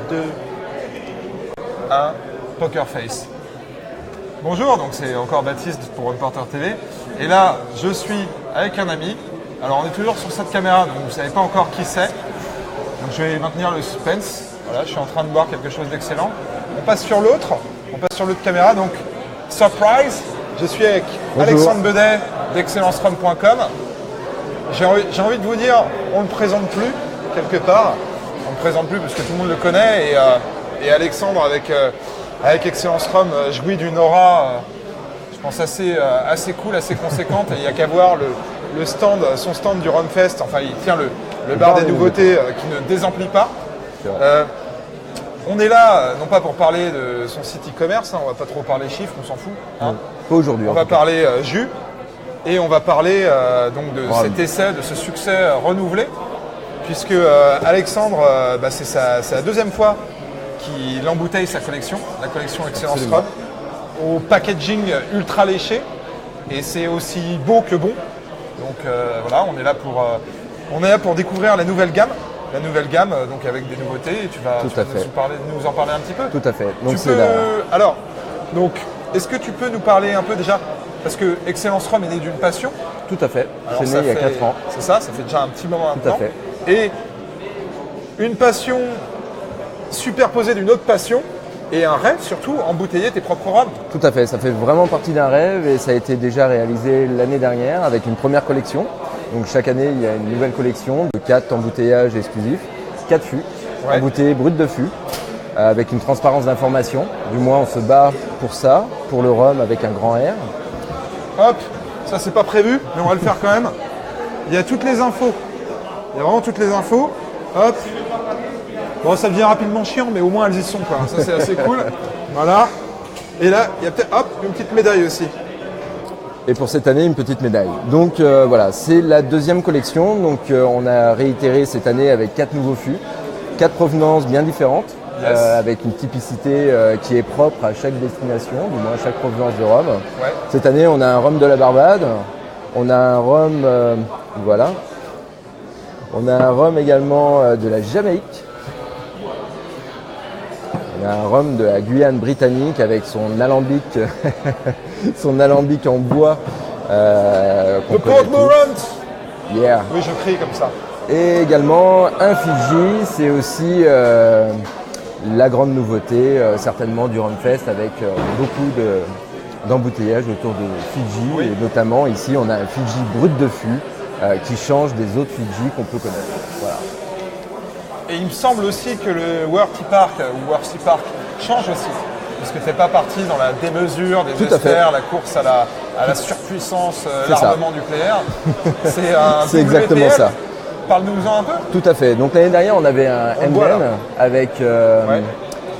2, 1, Poker Face. Bonjour, donc c'est encore Baptiste pour Reporter TV. Et là, je suis avec un ami. Alors on est toujours sur cette caméra, donc vous ne savez pas encore qui c'est. Donc je vais maintenir le suspense. Voilà, je suis en train de boire quelque chose d'excellent. On passe sur l'autre caméra. Donc, surprise, je suis avec Alexandre Bedet d'excellencerum.com. J'ai envie de vous dire, on ne le présente plus, quelque part. On ne le présente plus parce que tout le monde le connaît. Et Alexandre, avec Excellence Rum, jouit d'une aura, je pense, assez cool, assez conséquente. Et il n'y a qu'à voir son stand du Rumfest. Enfin, il tient le bar des nouveautés qui ne désemplit pas. On est là, non pas pour parler de son site e-commerce, on va pas trop parler chiffres, on s'en fout. Pas aujourd'hui. On va parler jus et on va parler donc de cet essai, de ce succès renouvelé, puisque Alexandre, c'est la deuxième fois qu'il embouteille sa collection, la collection Excellence Rum, au packaging ultra léché, et c'est aussi beau que bon. Donc voilà, on est là pour découvrir la nouvelle gamme. Donc avec des nouveautés, et tu vas nous en parler un petit peu. Tout à fait. Donc, est-ce que tu peux nous parler un peu déjà, parce que Excellence Rum est né d'une passion. Tout à fait. C'est né il y a 4 ans. C'est ça fait déjà un petit moment maintenant. Tout à fait. Et une passion superposée d'une autre passion, et un rêve surtout, embouteiller tes propres rhums. Tout à fait, ça fait vraiment partie d'un rêve, et ça a été déjà réalisé l'année dernière avec une première collection. Donc chaque année, il y a une nouvelle collection de 4 embouteillages exclusifs, 4 fûts, embouteillés bruts de fût, avec une transparence d'information. Du moins, on se bat pour ça, pour le rhum avec un grand R. Hop, ça c'est pas prévu, mais on va le faire quand même. Il y a toutes les infos. Il y a vraiment toutes les infos. Hop. Bon, ça devient rapidement chiant, mais au moins elles y sont, quoi. Ça c'est assez cool. Voilà. Et là, il y a peut-être, une petite médaille aussi. Et pour cette année, une petite médaille. Donc voilà, c'est la deuxième collection. Donc on a réitéré cette année avec 4 nouveaux fûts, 4 provenances bien différentes, avec une typicité qui est propre à chaque destination, du moins à chaque provenance de rhum. Ouais. Cette année, on a un rhum de la Barbade, on a un rhum, on a un rhum également de la Jamaïque. On a un rhum de la Guyane britannique avec son alambic, en bois. The Portmorant. Yeah. Oui, je crie comme ça. Et également un Fidji, c'est aussi la grande nouveauté, certainement du Rumfest, avec beaucoup d'embouteillages autour de Fidji. Oui. Et notamment ici, on a un Fidji brut de fût qui change des autres Fidji qu'on peut connaître. Voilà. Et il me semble aussi que le Worthy Park change aussi. Parce que tu n'es pas parti dans la démesure des esters, la course à la surpuissance, l'armement nucléaire. C'est exactement ça. Parle-nous-en un peu. Tout à fait. Donc l'année dernière, on avait un MDN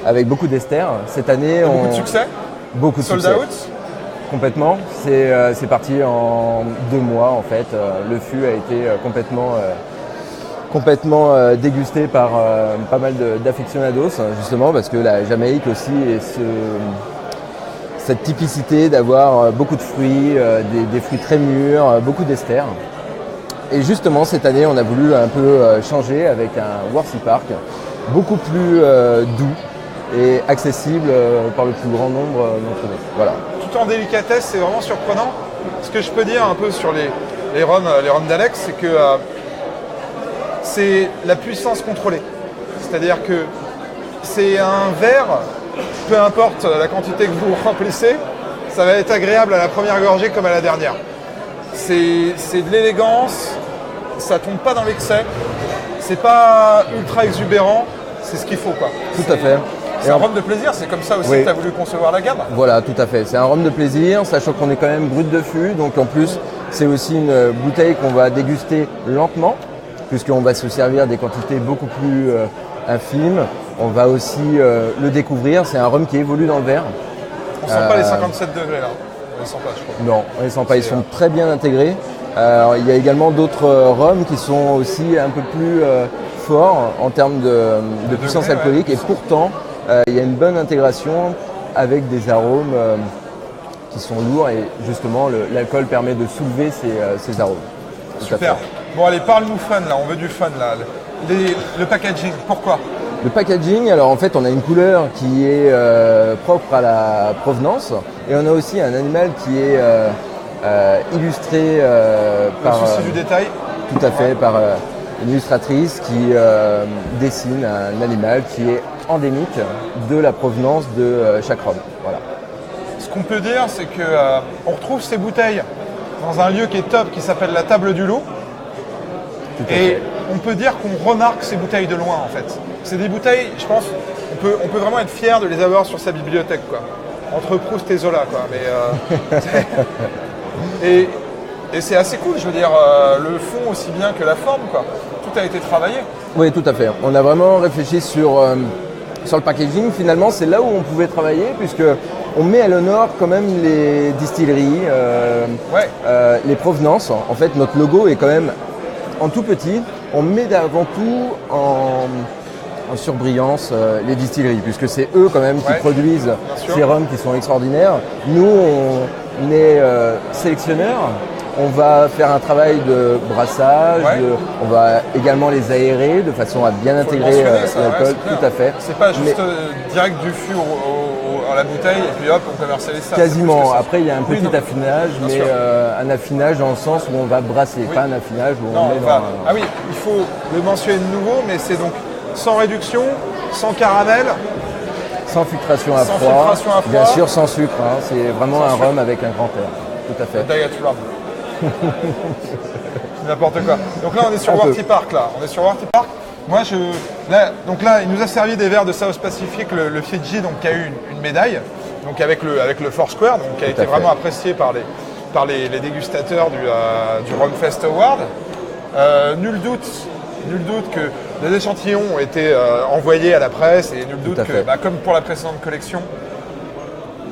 avec beaucoup d'esters. Cette année, beaucoup de succès. Beaucoup de succès. Sold out. Complètement. C'est parti en 2 mois en fait. Le fût a été complètement dégusté par pas mal d'aficionados, justement parce que la Jamaïque aussi est cette typicité d'avoir beaucoup de fruits, des fruits très mûrs, beaucoup d'esters. Et justement cette année on a voulu un peu changer avec un Worthy Park beaucoup plus doux et accessible par le plus grand nombre d'entre nous. Voilà. Tout en délicatesse, c'est vraiment surprenant. Ce que je peux dire un peu sur les rhums d'Alex, c'est que c'est la puissance contrôlée. C'est-à-dire que c'est un verre, peu importe la quantité que vous remplissez, ça va être agréable à la première gorgée comme à la dernière. C'est de l'élégance, ça tombe pas dans l'excès, c'est pas ultra exubérant, c'est ce qu'il faut, quoi. Tout à fait. C'est un rhum de plaisir, c'est comme ça aussi que tu as voulu concevoir la gamme. Voilà, tout à fait. C'est un rhum de plaisir, sachant qu'on est quand même brut de fût, donc en plus c'est aussi une bouteille qu'on va déguster lentement, puisqu'on va se servir des quantités beaucoup plus infimes. On va aussi le découvrir. C'est un rhum qui évolue dans le verre. On ne sent pas les 57 degrés là. On les sent pas, je crois. Non, on les sent pas. Ils sont très bien intégrés. Il y a également d'autres rhums qui sont aussi un peu plus forts en termes de puissance alcoolique. Et pourtant, il y a une bonne intégration avec des arômes qui sont lourds. Et justement, l'alcool permet de soulever ces arômes. Super. Bon allez, parle-nous fun là, on veut du fun là. Le packaging, pourquoi? Le packaging, alors en fait on a une couleur qui est propre à la provenance et on a aussi un animal qui est illustré par... Le souci du détail. Tout à fait, par une illustratrice qui dessine un animal qui est endémique de la provenance de chaque rhum. Voilà. Ce qu'on peut dire, c'est qu'on retrouve ces bouteilles dans un lieu qui est top, qui s'appelle la Table du Loup. Et on peut dire qu'on remarque ces bouteilles de loin, en fait. C'est des bouteilles, je pense, on peut vraiment être fier de les avoir sur sa bibliothèque, quoi. Entre Proust et Zola, quoi. Mais, et c'est assez cool, je veux dire, le fond aussi bien que la forme, quoi. Tout a été travaillé. Oui, tout à fait. On a vraiment réfléchi sur le packaging. Finalement, c'est là où on pouvait travailler, puisque on met à l'honneur quand même les distilleries, les provenances. En fait, notre logo est quand même en tout petit. On met avant tout en surbrillance les distilleries, puisque c'est eux quand même qui produisent ces rhums qui sont extraordinaires. Nous, on est sélectionneurs. On va faire un travail de brassage, on va également les aérer de façon à bien intégrer l'alcool, tout à fait. C'est pas juste direct du fût à la bouteille et puis hop, on commercialise ça. Quasiment. Après, il y a un petit affinage, mais un affinage dans le sens où on va brasser, pas un affinage où on met dans... Ah oui, il faut le mentionner de nouveau, mais c'est donc sans réduction, sans caramel. Sans filtration à froid, bien sûr sans sucre. Hein. C'est vraiment un rhum avec un grand air. Tout à fait. Diet rum. N'importe quoi. Donc là, on est sur Worthy Park. Moi, donc là, il nous a servi des verres de South Pacific, le Fiji, donc qui a eu une médaille, donc avec le Foursquare, donc qui a été vraiment apprécié par les dégustateurs du Rum Fest Award. Nul doute que des échantillons ont été envoyés à la presse et nul doute que, comme pour la précédente collection,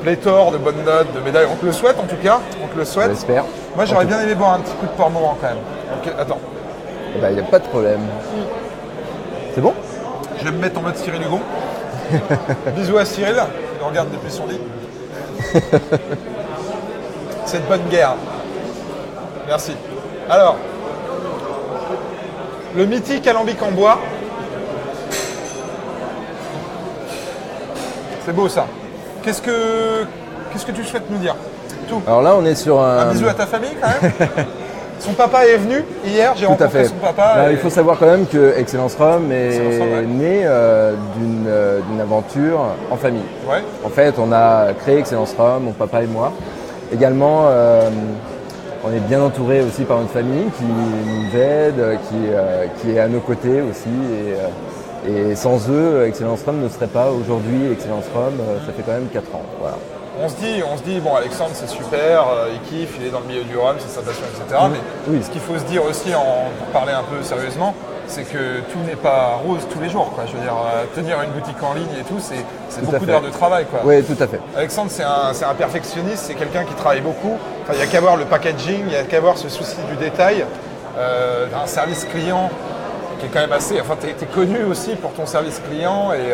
pléthore de bonnes notes, de médailles. On te le souhaite en tout cas, on te le souhaite. J'espère. Moi j'aurais bien aimé boire un petit coup de Port-Morand quand même. Donc, attends. Il n'y a pas de problème. C'est bon? Je vais me mettre en mode Cyril Hugon. Bisous à Cyril, il nous regarde depuis son lit. C'est de bonne guerre. Merci. Alors, le mythique alambic en bois. C'est beau ça. Qu'est-ce que tu souhaites nous dire? Tout. Alors là, on est sur un bisou à ta famille quand même. Son papa est venu hier, j'ai rencontré son papa. Là, il faut savoir quand même que Excellence Rhum est né d'une aventure en famille. Ouais. En fait, on a créé Excellence Rhum, mon papa et moi. Également, on est bien entouré aussi par notre famille qui nous aide, qui est à nos côtés aussi. Et sans eux, Excellence Rhum ne serait pas aujourd'hui Excellence Rhum. Ça fait quand même 4 ans. Voilà. On se dit, bon, Alexandre, c'est super, il kiffe, il est dans le milieu du rhum, c'est sa passion, etc. Mais ce qu'il faut se dire aussi, pour parler un peu sérieusement, c'est que tout n'est pas rose tous les jours, quoi. Je veux dire, tenir une boutique en ligne et tout, c'est beaucoup d'heures de travail, quoi. Oui, tout à fait. Alexandre, c'est un perfectionniste, c'est quelqu'un qui travaille beaucoup. Enfin, il n'y a qu'à voir le packaging, il n'y a qu'à voir ce souci du détail, un service client qui est quand même assez... Enfin, tu es connu aussi pour ton service client et...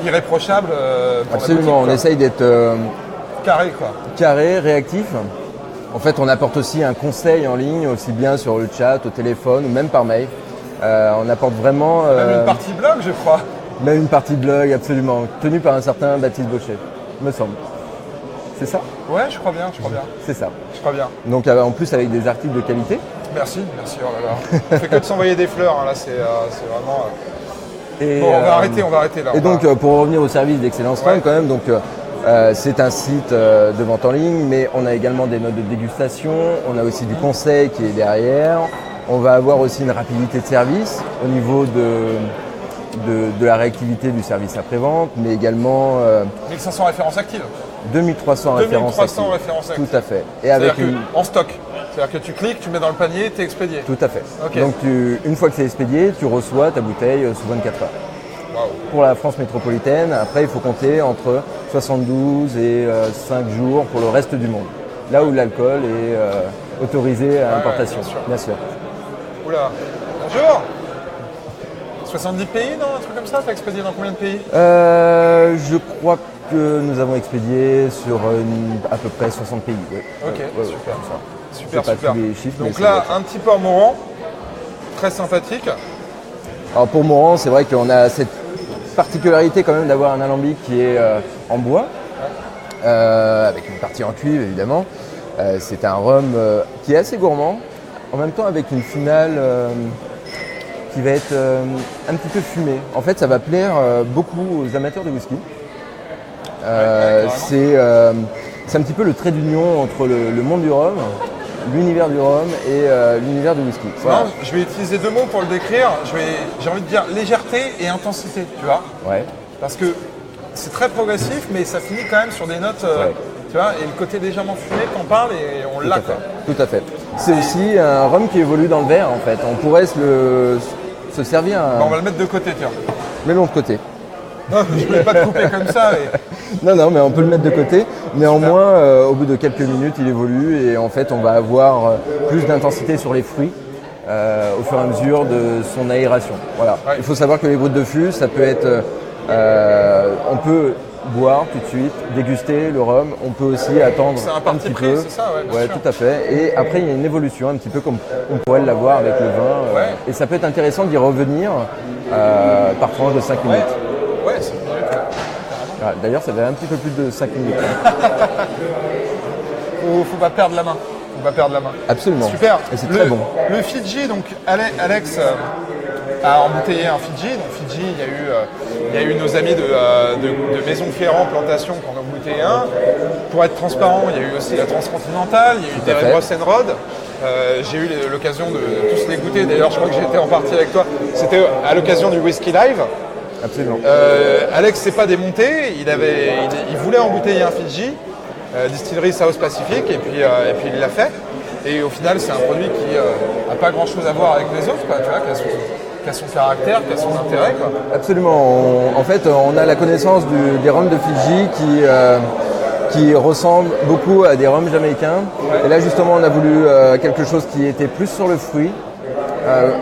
irréprochable. Absolument, on essaye d'être carré, quoi. Carré, réactif. En fait, on apporte aussi un conseil en ligne, aussi bien sur le chat, au téléphone ou même par mail. On apporte vraiment... Même une partie blog, je crois. Même une partie blog, absolument. Tenue par un certain Baptiste Bochet, me semble. C'est ça? Ouais, je crois bien. C'est ça. Je crois bien. Donc en plus avec des articles de qualité. Merci, oh là là. On fait que de s'envoyer des fleurs, hein, là, c'est vraiment... Et, bon, on va arrêter là. Et donc, pour revenir au service d'Excellence Rhum, quand même, donc, c'est un site de vente en ligne, mais on a également des notes de dégustation, on a aussi du conseil qui est derrière. On va avoir aussi une rapidité de service au niveau de la réactivité du service après-vente, mais également... 1500 références actives. 2300 références actives. Tout à fait. Et avec en stock. C'est-à-dire que tu cliques, tu mets dans le panier, tu es expédié. Tout à fait. Okay. Donc une fois que c'est expédié, tu reçois ta bouteille sous 24 heures. Wow. Pour la France métropolitaine, après il faut compter entre 72 et 5 jours pour le reste du monde. Là où l'alcool est autorisé à importation. Bien sûr. Oula, bonjour. 70 pays, non? Un truc comme ça? Tu as expédié dans combien de pays? Je crois que nous avons expédié sur à peu près 60 pays. Oui. Ok, super. Super. Tous les chiffres, donc là, un petit Port-Morand, très sympathique. Alors pour Morand, c'est vrai qu'on a cette particularité quand même d'avoir un alambic qui est en bois, avec une partie en cuivre évidemment. C'est un rhum qui est assez gourmand, en même temps avec une finale qui va être un petit peu fumée. En fait, ça va plaire beaucoup aux amateurs de whisky. C'est un petit peu le trait d'union entre le monde du rhum, l'univers du rhum et l'univers du whisky. Voilà. Je vais utiliser 2 mots pour le décrire. J'ai envie de dire légèreté et intensité, tu vois. Ouais. Parce que c'est très progressif, mais ça finit quand même sur des notes, tu vois, et le côté légèrement fumé, t'en parles et on l'a, quoi. Tout à fait. C'est aussi un rhum qui évolue dans le verre, en fait. On pourrait se servir. Bon, on va le mettre de côté, tiens. Mets-le de côté. Non, je voulais pas te couper comme ça. Non, mais on peut le mettre de côté. Néanmoins, au bout de quelques minutes, il évolue et en fait, on va avoir plus d'intensité sur les fruits au fur et à mesure de son aération. Voilà. Ouais. Il faut savoir que les brutes de fût, ça peut être... on peut boire tout de suite, déguster le rhum. On peut aussi attendre un petit peu. C'est ça, ouais, tout à fait. Et après, il y a une évolution, un petit peu comme on pourrait l'avoir avec le vin. Et ça peut être intéressant d'y revenir par tranche de 5 minutes. Ouais, 5 minutes. Ah, d'ailleurs, ça fait un petit peu plus de 5 minutes. Faut pas perdre la main. Absolument. Super. Et c'est très bon. Le Fidji, donc Alex a embouteillé un Fidji. Donc Fidji, il y a eu nos amis de Maison Ferrand Plantation qui en ont embouteillé un. Pour être transparent, il y a eu aussi la Transcontinentale, il y a eu Derek Brossenrod. J'ai eu l'occasion de tous les goûter. D'ailleurs, je crois que j'ai été en partie avec toi. C'était à l'occasion du Whisky Live. Absolument. Alex s'est pas démonté. Il voulait embouteiller un Fidji. Distillerie South Pacific et puis il l'a fait et au final c'est un produit qui n'a pas grand chose à voir avec les autres, quoi, tu vois, qui a son caractère, qui a son intérêt, quoi. Absolument, en fait on a la connaissance des rhums de Fidji qui ressemblent beaucoup à des rhums jamaïcains et là justement on a voulu quelque chose qui était plus sur le fruit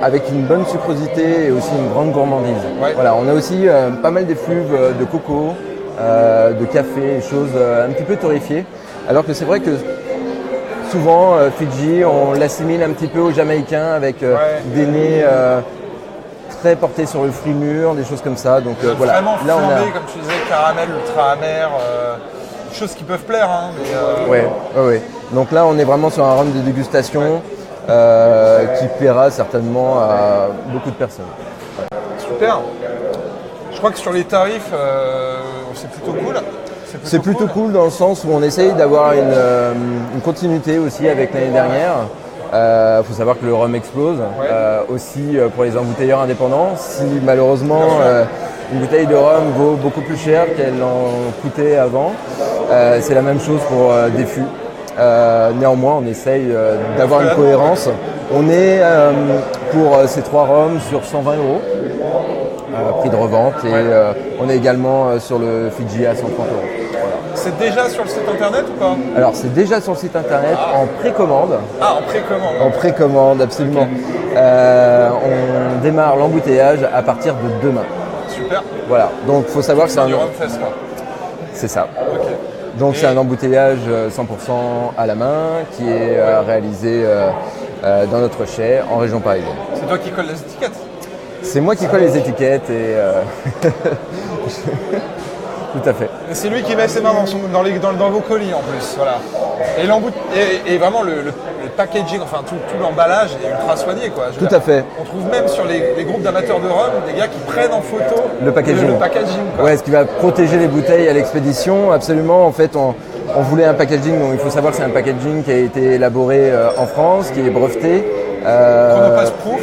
avec une bonne sucrosité et aussi une grande gourmandise. Voilà, on a aussi pas mal d'effluves de coco, de café, des choses un petit peu torréfiées. Alors que c'est vrai que souvent, Fidji, on l'assimile un petit peu aux Jamaïcains avec des nez très portés sur le fruit mûr, des choses comme ça. Donc voilà. Vraiment flambé, comme tu disais, caramel, ultra amer, choses qui peuvent plaire. Hein, ouais. Donc là, on est vraiment sur un rhum de dégustation qui plaira certainement à beaucoup de personnes. Super. Je crois que sur les tarifs, c'est plutôt cool. C'est plutôt cool dans le sens où on essaye d'avoir une continuité aussi avec l'année dernière. Faut savoir que le rhum explose, aussi pour les embouteilleurs indépendants. Si malheureusement une bouteille de rhum vaut beaucoup plus cher qu'elle en coûtait avant, c'est la même chose pour des fûts. Néanmoins, on essaye d'avoir une cohérence. On est pour ces 3 rhums sur 120 €. Prix de revente et on est également sur le Fidji à 130 €. Voilà. C'est déjà sur le site internet ou pas? Alors c'est déjà sur le site internet en précommande. Ah, en précommande. En précommande, absolument. Okay. On démarre l'embouteillage à partir de demain. Super. Voilà, donc il faut savoir que c'est du rhum fest, quoi. C'est ça. Okay. Donc c'est un embouteillage 100% à la main qui est réalisé dans notre chai en région parisienne. C'est toi qui colles les étiquettes? C'est moi qui colle les étiquettes et tout à fait. Et c'est lui qui met ses mains dans vos colis en plus, voilà. Et vraiment le packaging, enfin tout l'emballage est ultra soigné, quoi. Tout à fait. On trouve même sur les groupes d'amateurs de rhum des gars qui prennent en photo le packaging. Quoi. Ouais, ce qui va protéger les bouteilles à l'expédition, absolument. En fait, on voulait un packaging, donc il faut savoir que c'est un packaging qui a été élaboré en France, qui est breveté. Chronopost Proof.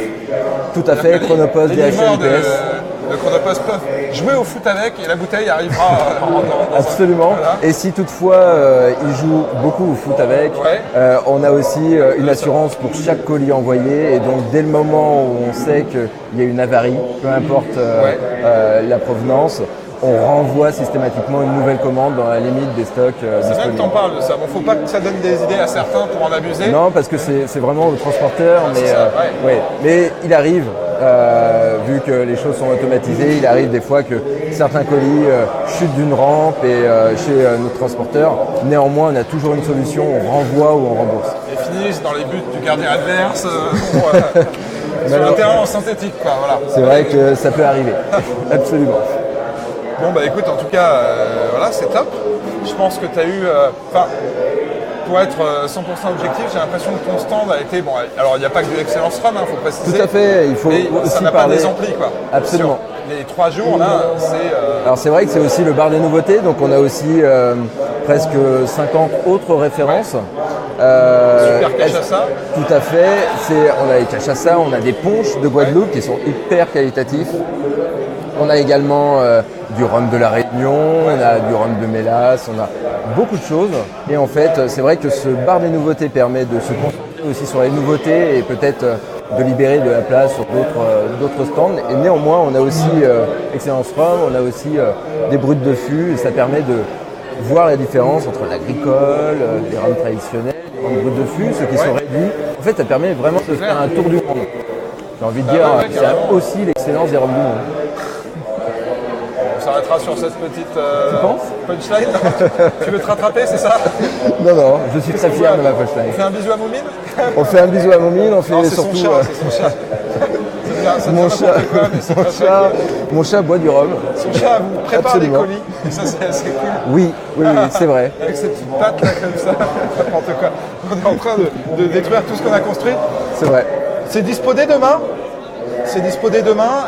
Tout à fait, Chronopost, DHL, UPS. Le Chronopost peuvent jouer au foot avec et la bouteille arrivera dans absolument. Voilà. Et si toutefois ils jouent beaucoup au foot avec, on a aussi une assurance pour chaque colis envoyé et donc dès le moment où on sait qu'il y a une avarie, peu importe la provenance, on renvoie systématiquement une nouvelle commande dans la limite des stocks disponibles. C'est vrai que tu en parles de ça. Bon, faut pas que ça donne des idées à certains pour en abuser. Non, parce que c'est vraiment le transporteur, mais il arrive, vu que les choses sont automatisées, il arrive des fois que certains colis chutent d'une rampe et chez notre transporteur. Néanmoins, on a toujours une solution, on renvoie ou on rembourse. Et finissent dans les buts du gardien adverse, sur le terrain en synthétique, quoi. Voilà. C'est vrai que ça peut arriver, absolument. Bon bah écoute, en tout cas, voilà, c'est top. Je pense que tu as eu... pour être 100% objectif, j'ai l'impression que ton stand a été... Bon, alors il n'y a pas que de l'excellence Run, il faut préciser. Tout à fait, il faut mais aussi ça n'a parler... pas des amplis, quoi. Absolument. Sur les 3 jours, là, c'est... Alors c'est vrai que c'est aussi le bar des nouveautés, donc on a aussi presque 50 autres références. Super cachaça. Tout à fait, on a les cachaça, on a des punchs de Guadeloupe qui sont hyper qualitatifs. On a également du rhum de la Réunion, on a du rhum de Mélas, on a beaucoup de choses. Et en fait, c'est vrai que ce bar des nouveautés permet de se concentrer aussi sur les nouveautés et peut-être de libérer de la place sur d'autres stands. Et néanmoins, on a aussi Excellence Rhum, on a aussi des brutes de fût. Et ça permet de voir la différence entre l'agricole, les rhums traditionnels, les rhums brutes de fût, ceux qui sont réduits. En fait, ça permet vraiment de faire un tour du monde. J'ai envie de dire, c'est aussi l'excellence des rhums du monde. On s'arrêtera sur cette petite punchline. Tu veux te rattraper, c'est ça? Non, je suis très fier de ma punchline. On fait un bisou à Moumine? On fait un bisou à Moumine, on fait non, surtout... C'est son chat. Mon chat boit du rhum. Son chat vous prépare des colis. Et ça, c'est assez cool. Oui, c'est vrai. Avec cette petite patte là, comme ça, n'importe quoi. On est en train de détruire tout ce qu'on a construit. C'est vrai. C'est dispo dès demain.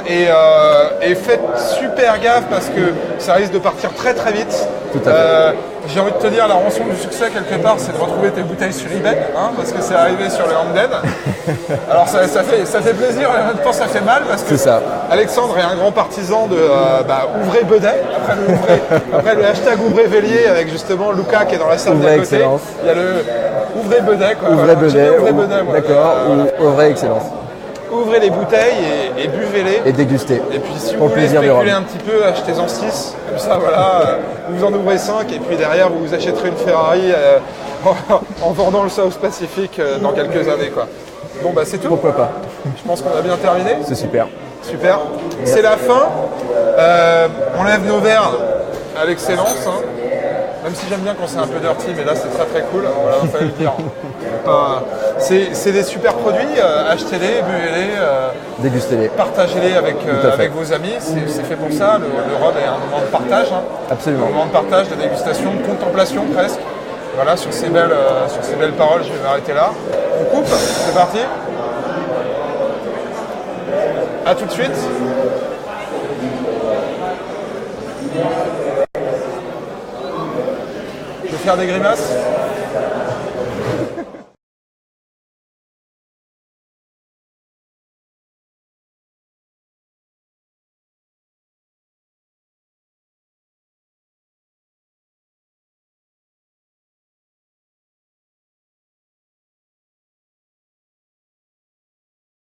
Et faites super gaffe parce que ça risque de partir très très vite. Tout à fait. J'ai envie de te dire, la rançon du succès quelque part, c'est de retrouver tes bouteilles sur eBay, parce que c'est arrivé sur le Hamden. Alors ça fait plaisir et en même temps ça fait mal parce que Alexandre est un grand partisan de ouvrez Bedet. Après le hashtag ouvrez Vélier avec justement Lucas qui est dans la salle d'à côté. Excellence. Il y a le ouvrez Bedet. Ouvrez Bedet. D'accord. Ou ouvrez Excellence. Ouvrez les bouteilles et buvez-les. Et dégustez. Et puis si vous voulez spéculer un petit peu, achetez-en 6. Comme ça, voilà, vous en ouvrez 5 et puis derrière, vous vous achèterez une Ferrari en vendant le South Pacific dans quelques années, quoi. Bon, bah c'est tout. Pourquoi pas. Je pense qu'on a bien terminé. C'est super. Super. C'est la fin. On lève nos verres à l'excellence. Même si j'aime bien quand c'est un peu dirty, mais là c'est très très cool, voilà, il fallait le dire. C'est des super produits, achetez-les, buvez-les, dégustez-les, partagez-les avec vos amis, c'est fait pour ça, le rhum est un moment de partage. Absolument. Un moment de partage, de dégustation, de contemplation presque. Voilà, sur ces belles paroles, je vais m'arrêter là. On coupe, c'est parti. A tout de suite. Je vais faire des grimaces.